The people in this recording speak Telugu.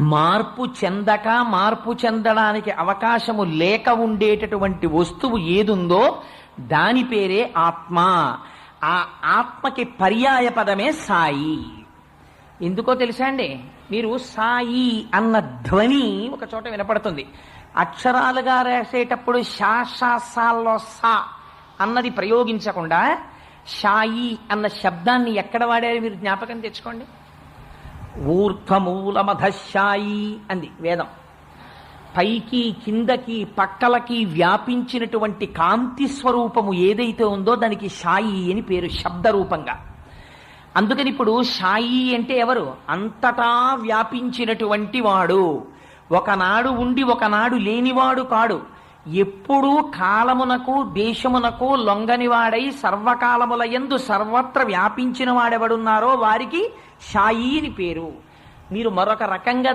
మార్పు చెందక మార్పు చెందడానికి అవకాశము లేక ఉండేటటువంటి వస్తువు ఏదుందో దాని పేరే ఆత్మ. ఆ ఆత్మకి పర్యాయ పదమే సాయి. ఎందుకో తెలుసా అండి? మీరు సాయి అన్న ధ్వని ఒక చోట వినపడుతుంది. అక్షరాలుగా రాసేటప్పుడు శాసాల్లో సా అన్నది ప్రయోగించకుండా షాయి అన్న శబ్దాన్ని ఎక్కడ వాడారు మీరు జ్ఞాపకం తెచ్చుకోండి. ఊర్ధ్వమూలమధశాయి అంది వేదం. పైకి కిందకి పక్కలకి వ్యాపించినటువంటి కాంతి స్వరూపము ఏదైతే ఉందో దానికి షాయి అని పేరు శబ్దరూపంగా. అందుకని ఇప్పుడు షాయి అంటే ఎవరు? అంతటా వ్యాపించినటువంటి వాడు. ఒకనాడు ఉండి ఒకనాడు లేనివాడు కాడు. ఎప్పుడూ కాలమునకు దేశమునకు లొంగనివాడై సర్వకాలముల యందు సర్వత్ర వ్యాపించిన వాడెవడున్నారో వారికి షాయి అని పేరు. మీరు మరొక రకంగా